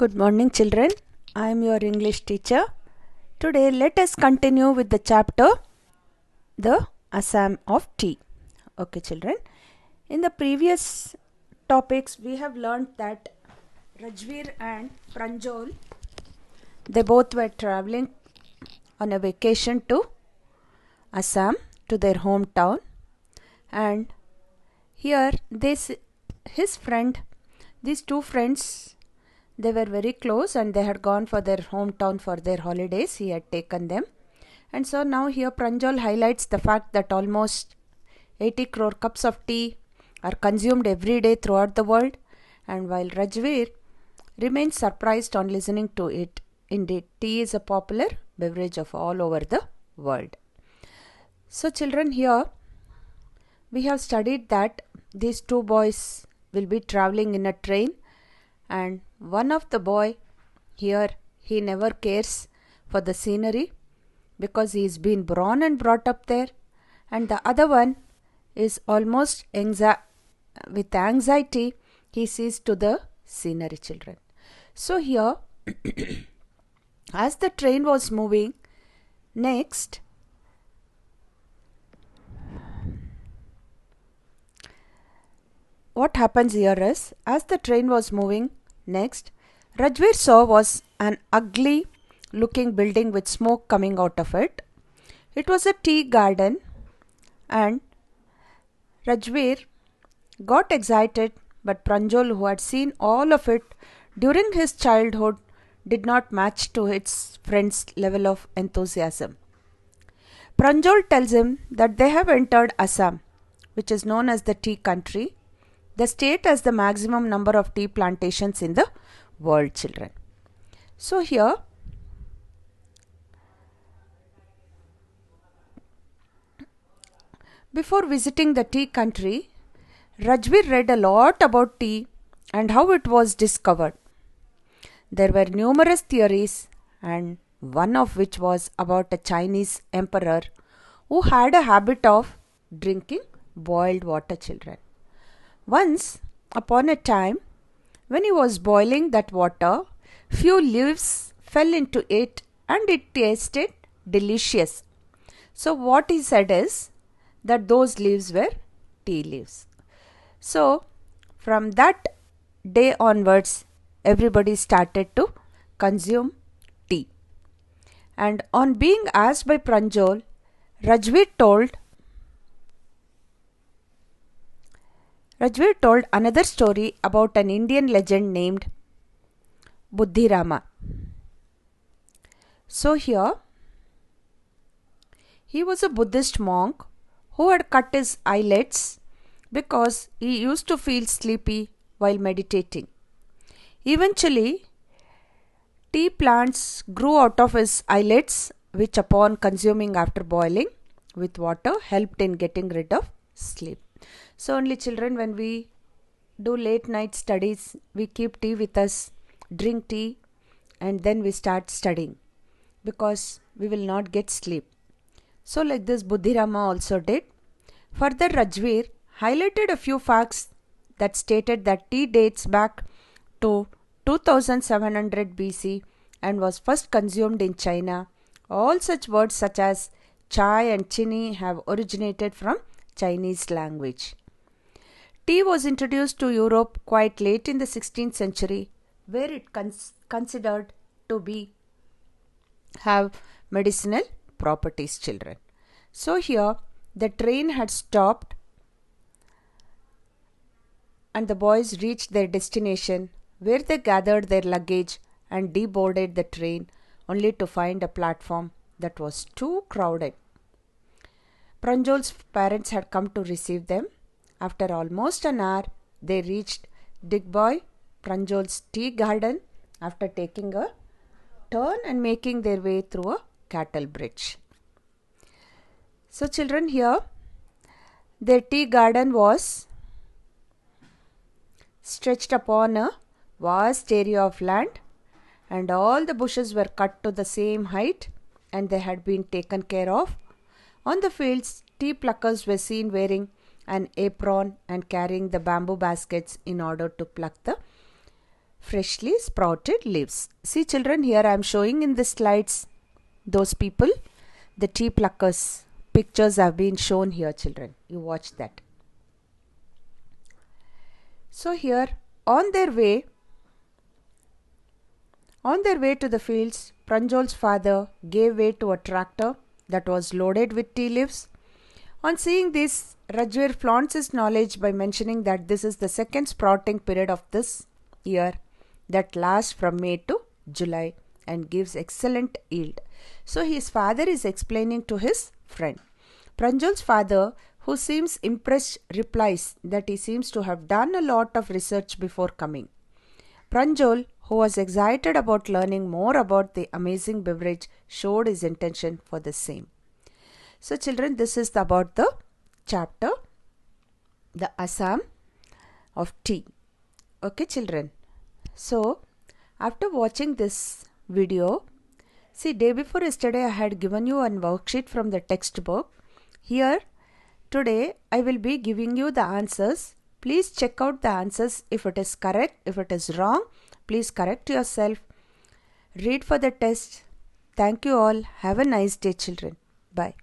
Good morning, children. I am your English teacher. Today, let us continue with the chapter The Assam of Tea. Okay, children. In the previous topics, we have learned that Rajveer and Pranjal, they both were traveling on a vacation to Assam, to their hometown, and here his friend, these two friends, they were very close and they had gone for their hometown for their holidays. He had taken them. And so now here Pranjal highlights the fact that almost 80 crore cups of tea are consumed every day throughout the world. And while Rajveer remains surprised on listening to it, indeed, tea is a popular beverage of all over the world. So children, here we have studied that these two boys will be traveling in a train, and one of the boy here, he never cares for the scenery because he is been born and brought up there, and the other one is almost with anxiety he sees to the scenery, children. So here as the train was moving, next what happens here is, as the train was moving, next Rajveer saw was an ugly looking building with smoke coming out of it. It was a tea garden, and Rajveer got excited, but Pranjal, who had seen all of it during his childhood, did not match to his friend's level of enthusiasm. Pranjal tells him that they have entered Assam, which is known as the tea country. The state has the maximum number of tea plantations in the world, children. So here before visiting the tea country, Rajveer read a lot about tea and how it was discovered. There were numerous theories, and one of which was about a Chinese emperor who had a habit of drinking boiled water, children. Once upon a time, when he was boiling that water, few leaves fell into it and it tasted delicious. So what he said is that those leaves were tea leaves. So from that day onwards, everybody started to consume tea. And on being asked by Pranjal, Rajveer told another story about an Indian legend named Buddhirama. So here, he was a Buddhist monk who had cut his eyelids because he used to feel sleepy while meditating. Eventually, tea plants grew out of his eyelids, which upon consuming after boiling with water helped in getting rid of sleep. So only children, when we do late night studies, we keep tea with us, drink tea, and then we start studying because we will not get sleep. So like this Buddhirama also did. Further, Rajveer highlighted a few facts that stated that tea dates back to 2700 BC and was first consumed in China. All such words such as chai and chini have originated from Chinese language. Tea was introduced to Europe quite late in the 16th century, where it considered to be have medicinal properties, children. So here the train had stopped and the boys reached their destination, where they gathered their luggage and deboarded the train, only to find a platform that was too crowded. Pranjal's parents had come to receive them. After almost an hour, they reached Digboy, Pranjal's tea garden, after taking a turn and making their way through a cattle bridge. So children, here their tea garden was stretched upon a vast area of land, and all the bushes were cut to the same height and they had been taken care of. On the fields, tea pluckers were seen wearing an apron and carrying the bamboo baskets in order to pluck the freshly sprouted leaves. See children, here I am showing in the slides those people, the tea pluckers. Pictures have been shown here children. You watch that. So here on their way to the fields, Pranjol's father gave way to a tractor that was loaded with tea leaves. On seeing this, Rajveer flaunts his knowledge by mentioning that this is the second sprouting period of this year that lasts from May to July and gives excellent yield. So his father is explaining to his friend. Pranjol's father, who seems impressed, replies that he seems to have done a lot of research before coming. Pranjol, who was excited about learning more about the amazing beverage, showed his intention for the same. So children, this is about the chapter, the Assam of tea. Okay children. So after watching this video, see, day before yesterday I had given you a worksheet from the textbook. Here today I will be giving you the answers. Please check out the answers. If it is correct, if it is wrong, please correct yourself. Read for the test. Thank you all. Have a nice day children. Bye.